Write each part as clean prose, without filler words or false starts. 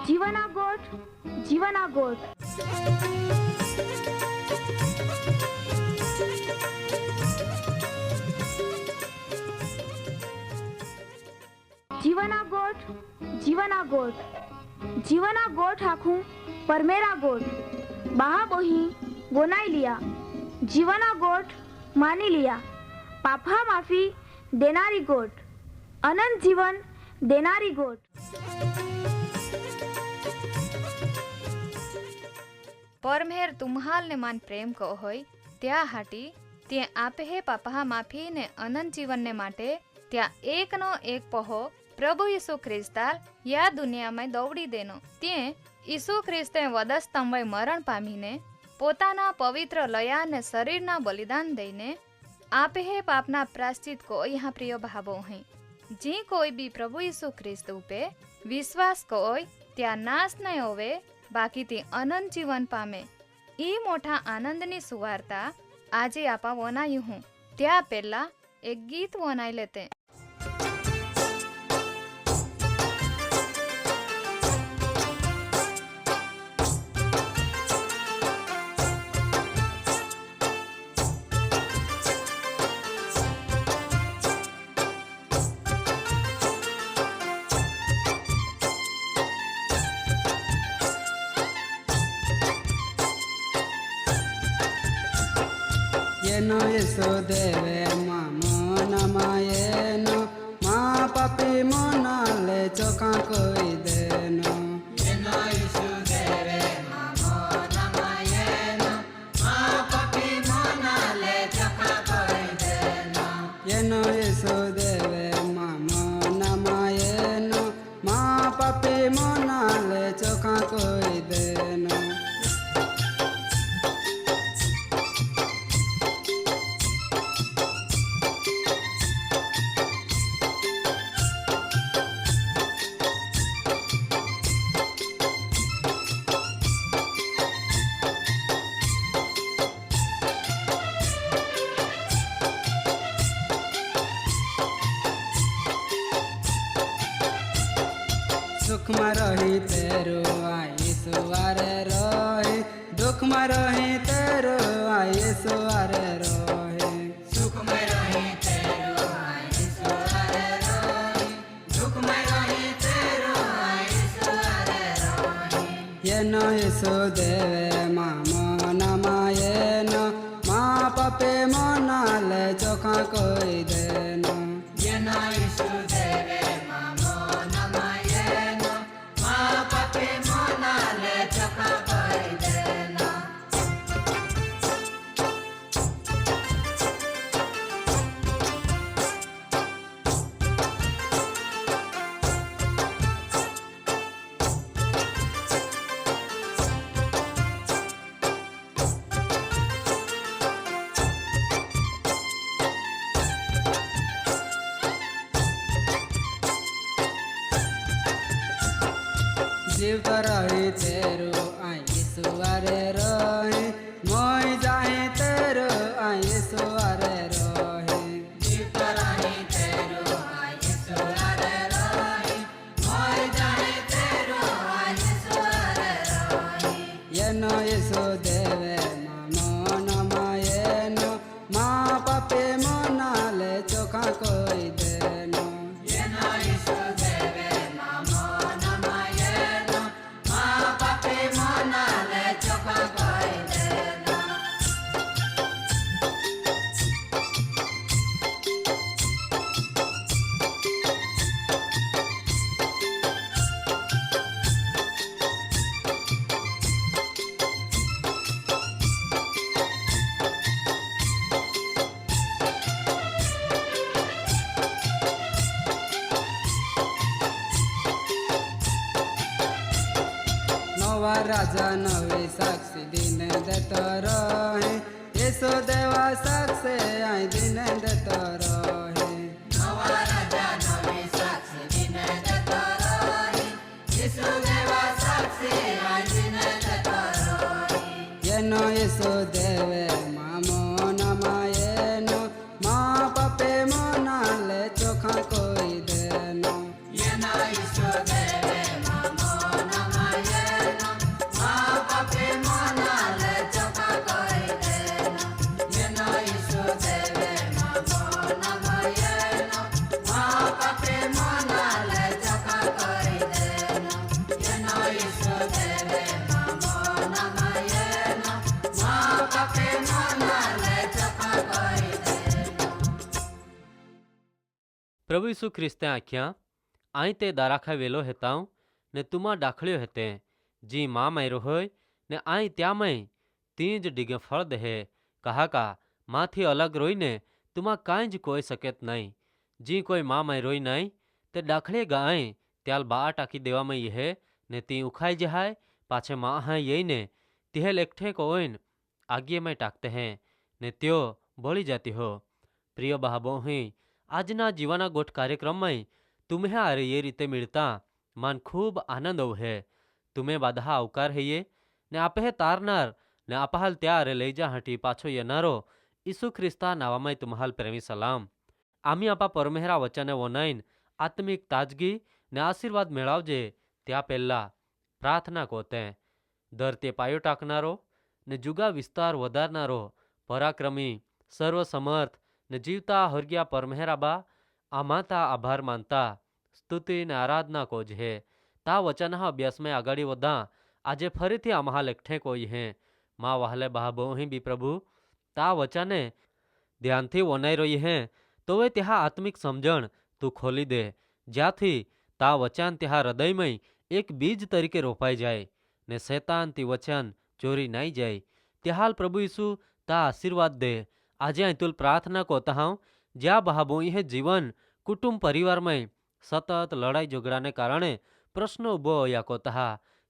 जीवना गोठ जीवना गोठ जीवना गोठ जीवना गोठ जीवना गोठ आखू परमेरा गोठ बहा बोही बोनाई लिया जीवना गोठ मानी लिया पापा माफी देनारी गोठ अनंत जीवन देनारी गोठ। परमेर तुम्हाल ने मान प्रेम को होय त्या हाटी ते आपे हे पापा माफी ने अनंत जीवन ने माटे त्या एक नो एक पहो प्रभु यीशु ख्रिस्ताल या दुनिया में दौड़ी देनो ते यीशु ख्रिस्ते वधस्तंभे मरण पामीने पोताना पवित्र लया ने शरीरना बलिदान दईने आपे हे पापना प्रायश्चित को यहाँ प्रिय भावो हैं जी कोई भी प्रभु यीशु ख्रिस्त उपे विश्वास कोय त्या नाश नहीं होवे बाकी ते अनंत जीवन पामे ई मोटा आनंदनी सुवार्ता आजे आपा वनायु हूँ त्या पहला एक गीत वनाई लेते। येनो येसो देवे मामो नमायेनो मा पापी मोनाले चोका कोई देनो येनो येसो देवे मामो नमायेनो मा पापी मोनाले चोका कोई देनो येनो येसो देवे मामो नमायेनो मा पापी मोनाले चोका कोई देनो। सुख में रही तेरो आई सुवारे रहे दुख में रही तेरो आई सुवारे रहे सुख में रही तेरो आई सुवारे रहे दुख में रही तेरो आई सुवारे रहे ये नो यीशु देवे मामो नमायेनो मा पापे मोनाले चोखा कोई देनो ये नो यीशु देवे मामो नमायेनो मा पापे मोनाले चोखा कोई देनो। जीव तो रही तेरो आई सुवारे रहे मोई जाए तेरो आई सुवारे रहे जीव तो रही तेरो आई सुवारे रहे मोई जाए तेरो आई सुवारे रहे ये नो यीशु देवे मामो नमायेनो मा पापे मोनाले चोखा कोई देनो ये नो यीशु देवे मामो नमायेनो मा पापे मोनाले चोखा कोई देनो। नवा राजा नवी साक्षी दिन देतो रहे यीशु देवा साक्षी आई दिन देतो रहे नवा राजा नवी साक्षी दिन देतो रहे यीशु देवा साक्षी आई दिन देतो रहे ये नो यीशु देवे मामो नमायेनो मा पापे मोनाले चोखा कोई देनो ये नो यीशु देवे मामो नमायेनो प्रभु यीशु ख्रिस्ते आख्या आई ते दाराखा वेलो हेताऊं ने तुमा डाखड़ियो हेते जी माँ मायरो होय ने आई त्या मई तीज डिगे फल देहे कहा का माँ थी अलग रोई ने तुमा कांई ज कोई सकेत नहीं जी कोई माँ माय रोई नहीं ते डाखड़े गाय त्याल बा टाकी देवा में यहे ने ती उखाई जहाय पाछे माँ हाँ यही ने तिहेल एकठे को ओइन आगे में टाकते हैं ने त्यो बोली जाती हो। प्रिय बहाबो ही आजना जीवाना गोठ कार्यक्रम में तुम्हें आरे ये रीते मिलता मन खूब आनंद है। तुम्हें बाधा अवकार है ये ने आपे तारनार ने आपहाल त्यारे लई जा हटी पाछो येनारो ईसु ख्रिस्ता नावामय तुम्हाल प्रेमी सलाम। आम्ही आपा परमेहरा वचने वनाईन आत्मिक ताजगी ने आशीर्वाद मेळावजे त्या पेल्ला प्रार्थना कोते दर ते पायो टाकनारो ने जुगा विस्तार वधारनारो पराक्रमी सर्वसमर्थ ने जीवता हरग्या परमेहराबा आमाता आभार मानता स्तुति ने आराधना कोज है ता वचन अभ्यास में आगाड़ी वधा આજે ફરીથી આમહા એકઠે કોઈ હે માં વહાલે બહાબો અહીં બી પ્રભુ તા વચને ધ્યાનથી વનાઈ રહી હે તો એ ત્યાં આત્મિક સમજણ તું ખોલી દે જ્યાંથી તા વચન ત્યાં હૃદયમય એક બીજ તરીકે રોપાઈ જાય ને શૈતાન તી વચન ચોરી નાઈ જાય ત્યાં પ્રભુ ઈસુ તા આશીર્વાદ દે આજે અહીં તુલ પ્રાર્થના કોતા હું જ્યાં બહાબો હે જીવન કુટુંબ પરિવારમય સતત લડાઈ ઝઘડાને કારણે પ્રશ્નો ઉભો યા કોતા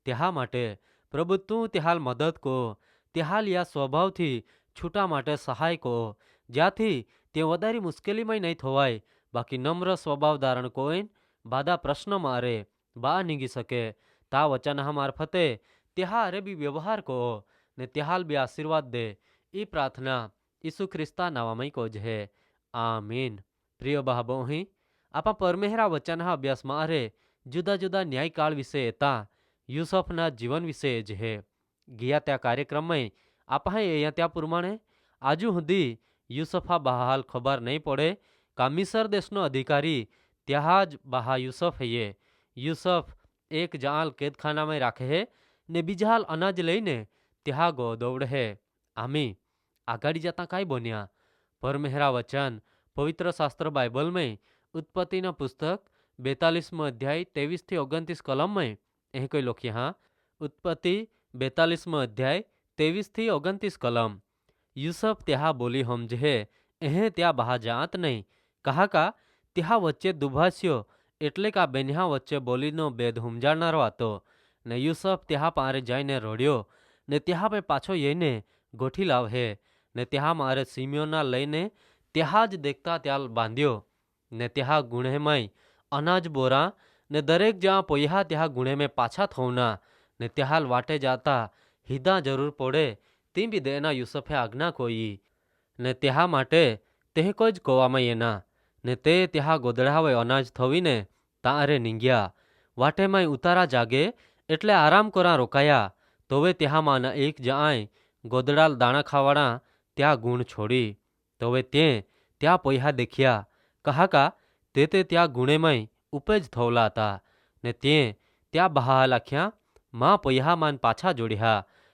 त्या माटे प्रभु तू त्याल मदद को त्याल या स्वभाव थी छूटा माटे सहाय को ज्याथी ते वधारी मुश्केली में नहीं थवाय बाकी नम्र स्वभाव धारण कोइन बाधा प्रश्न मारे बा निगी सके ता वचन मार्फते त्यारे भी व्यवहार को ने त्याल भी आशीर्वाद दे ई प्रार्थना यीशु ख्रिस्ता नावामय को है आमीन। प्रिय बहाबो ही आपा परमेहरा वचन अभ्यास मारे जुदा जुदा न्याय काल विषय येता યુસફના જીવન વિશે જ હે ગયા त्या कार्यक्रम में आप અહીંયા त्या प्रमाणे આજુ સુધી યુસફા બહાલ ખબર નહીં પડે का मिसर देशનો अधिकारी ત્યાં જ બહા યુસફ હૈયે યુસફ એક જાલ કેદખાનામાં રાખે હે ને બીજાલ અનાજ લઈને ત્યાં ગો દોડ હે આમી આગાડી જતા કાંઈ બન્યા પરમેહરા વચન પવિત્ર શાસ્ત્ર બાઇબલ में उत्पत्तिना पुस्तक 42 अध्याय 23 થી 29 कलम में एह कोई लोग यहाँ उत्पत्ति 42 अध्याय 23 થી 29 कलम यूसफ त्या बोली हमजे एह त्या बहा जात नहीं कहा का त्या वच्चे दुभास्यो एटले का बेन्या वच्चे बोलीनो बेद हमजाणारो आतो ने यूसफ त्या पारे जाइने रोड्यो ने त्या पे पाछो येने गोठी लावे ने त्या मारे सीमियोना लईने त्या ज देखता त्याल बांध्यो ने त्या गुणेमय अनाज बोरा ने दरेक ज्यां पोया त्या गुणे में पाछा थोना ने त्याल वाटे जाता हिदा जरूर पड़े ती भी देना यूसफे आज्ञा कोई ने त्या माटे ते कोई ज कोवामां येना ने ते त्या गोदड़ावे अनाज थवीने तारे नींग्या वाटे में उतारा जागे एटले आराम करा रोकाया तोवे त्या माना एक जाय गोदड़ाल दाणा खावाड़ा त्या गुण छोड़ी तोवे ते त्या पोया देखिया कहा का ते त्या गुणे में उपज थवला था ने ते त्या बहा लाख्या माँ पया मान पाछा जोड़्या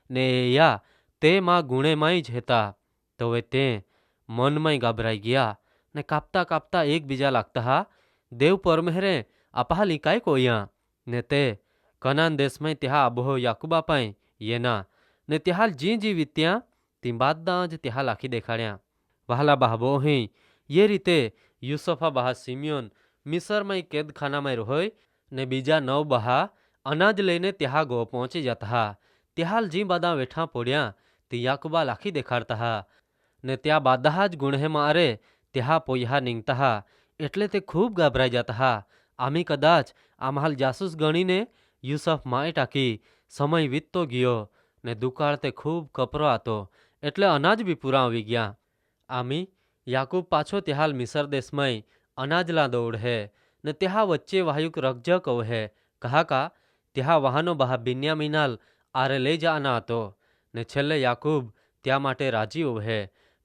ने या ते माँ गुणे में ज हेता तो वे ते मन में घबराई गया ने कापता कापता एक बीजा लागता हा देव परमेहरे आपहा लिकाय कोया ने ते कनान देश में त्या आबो याकूबा पाई येना ने त्याल जी जी वित्या ती बादा ज त्या लाखी देखाड्या वहाला बहाबो ही ये रीते यूसफा बहा सिमियोन मिसर में कैद खाना में रोय ने बीजा 9 बहा अनाज लईने त्या गो पहुंची जाता त्याल जी बादा वेठा पड़िया ती याकूबा लाखी देखाड़ता ने त्या बादा ज गुणे मारे त्या पोया नींगता एटले ते खूब घबराई जाता आमी कदाच आम्हाल जासूस गणीने यूसफ माए टाकी समय वीततो गयो ने दुकाळ ते खूब कपरो आतो एटले अनाज भी पूरा आवी गया आमी याकूब पाछो त्याल मिसर देश में अनाज ला दौड़ है ने त्या वच्चे वायुक रगजक है कहा का त्या वाहनो बहा बिन्यामीनाल आरे ले जाना आतो ने छेल्ले याकूब त्या माटे राजी है।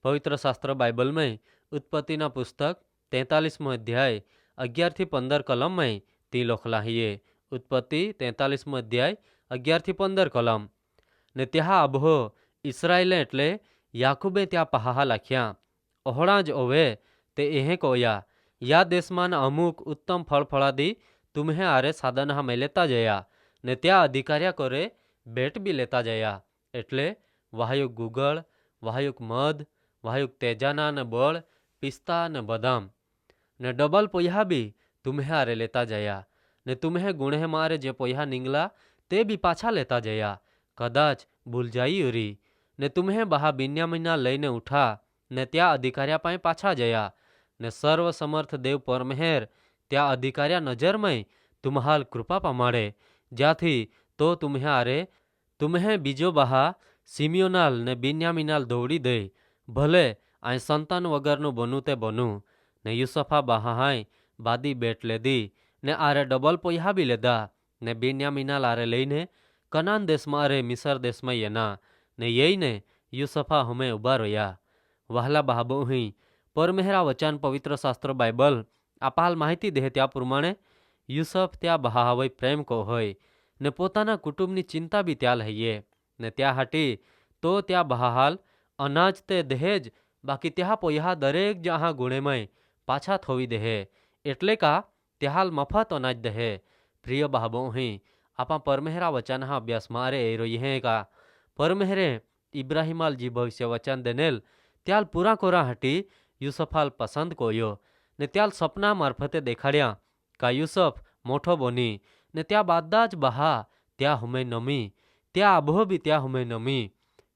पवित्र शास्त्र बाइबल में उत्पत्तिना पुस्तक 43 अध्याय 11 થી 15 कलम में ती लोखला हिये उत्पत्ति 43 अध्याय 11 થી 15 कलम ने त्या अबहो इस्राएले एटले याकूबे त्या पहा लाख्या ओहड़ा ज ओवे ते एहे कोया या देशમાં અમુક ઉત્તમ ફળફળાદી તુમ્હે આરે સાધન હામે લેતા જયા ને ત્યાં અધિકાર્યા કરે ભેટ બી લેતા જયા. એટલે વાહયુક ગુગળ, વાહયુક મધ, વાહયુક તેજાના ને બળ, પિસ્તા ને બદામ ને ડબલ પોયા બી તુમ્હે આરે લેતા જયા ને તુમ્હે ગુણે મારે જે પોયા નીંગલા તે બી પાછા લેતા જયા. કદાચ ભૂલ જાઈ ઉરી ને તુમ્હે બહા બિન્યામીના લઈને ઉઠા ને ત્યાં અધિકાર્યા પાસે પાછા જયા ને સર્વ સમર્થ દેવ પરમેહેર ત્યાં અધિકાર્યા નજરમય તુમ્હાલ કૃપા પમાડે જ્યાંથી તો તુમ્હે બીજો બહા સિમિયોનાલ ને બિન્યામીનાલ દોડી દે ભલે આ સંતાન વગરનું બનું તે બનું ને યુસફા બહાહાય બાદી બેટ લેદી ને આરે ડબલ પોયા બી લેદા ને બિન્યામીનાલ આરે લઈને કનાન દેશમાં અરે મિસર દેશમાં એના ને યઈને યુસફા હમે ઉભા રહ્યા. વહાલા બહાબોહી પરમેહરા વચન પવિત્ર શાસ્ત્ર બાઇબલ આપાલ માહિતી દે ત્યાં પ્રમાણે યુસફ ત્યાં બહાવય પ્રેમ કો હોય ને પોતાના કુટુંબની ચિંતા બી ત્યાં લઈએ ને ત્યાં હાટી તો ત્યાં બહાહાલ અનાજ તે દહેજ બાકી ત્યાં પોયા દરેક જહા ગુણેમય પાછા થોવી દેહે એટલે કા ત્યાં મફત અનાજ દહે. પ્રિય બહાબોહી આપા પરમેહરા વચનના અભ્યાસમાં અરે એ રોઈ હે કા પરમેહરે ઇબ્રાહિમાલજી ભવિષ્ય વચન દેનેલ ત્યાલ પૂરા કોરા હટી યુસફાલ પસંદ કોયો ને ત્યાલ સપના મારફતે દેખાડ્યા કા યુસફ મોઠો બની ને ત્યાં બાદા જ બહા ત્યાં હુમે નમી ત્યાં આબો બી ત્યાં હુમે નમી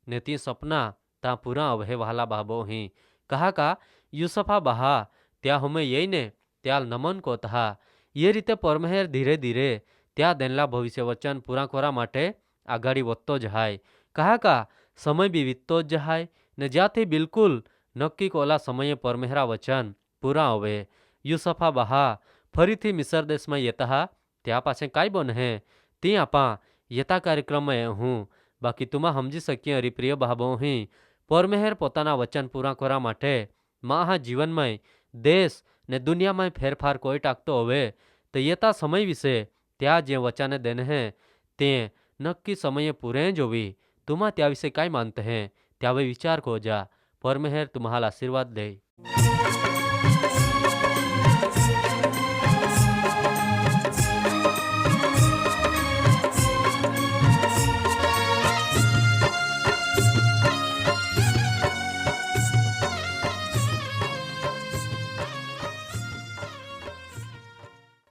ને તે સપના ત્યાં પૂરા અવહે વહાલા બાબો હી કહા કા યુસફા બહા ત્યાં હુમે યઈને ત્યાલ નમન કો તહા. એ રીતે પરમેહેર ધીરે ધીરે ત્યાં દેનલા ભવિષ્ય વચન પૂરા કરવા માટે આગાડી વધતો જહાય. કહા કા સમય બી વીતતો જ જહાય ને જ્યાંથી બિલકુલ નક્કી કોલા સમયે પરમેહરા વચન પૂરા આવે. યુસફા બહા ફરીથી મિસર દેશમાં યતા ત્યાં પાસે કાંઈ બને તે આપા યતા કાર્યક્રમમાં હું બાકી તુમા સમજી શકીએ અરી પ્રિય બાબો હી પરમેહેર પોતાના વચન પૂરા કરવા માટે માહા જીવનમાં દેશ ને દુનિયામાં ફેરફાર કોઈ ટાકતો હવે તો યતા સમય વિશે ત્યાં જે વચને દેને હે તે નક્કી સમયે પૂરે જોવી. તુમા ત્યાં વિશે કાંઈ માનતે હે ત્યાં હવે વિચાર કો જા. પરમેહેર તુમ્હાલ આશીર્વાદ દે.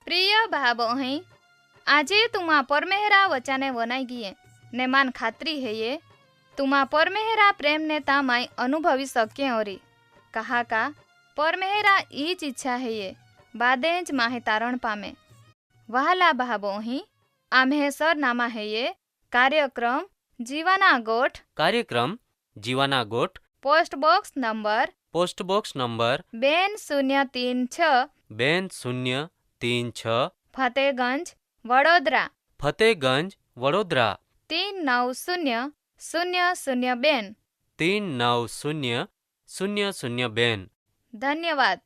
પ્રિય ભાબો અહીં આજે તુમા પરમેહરા વચાને વનાઈ ગયે ને માન ખાતરી હૈયે તુમા પરમેહરા પ્રેમ ને તામાય અનુભવી સકે ઓરી. કહા કા પરમેહરા ઈ જ ઈચ્છા હૈયે બાદે જ માહે તારણ પામે. વહાલા ભાબો અહીં આમ્હે સરનામા હૈયે કાર્યક્રમ જીવાના ગોઠ post box number 2036 Fatehganj Vadodara 390002. ધન્યવાદ.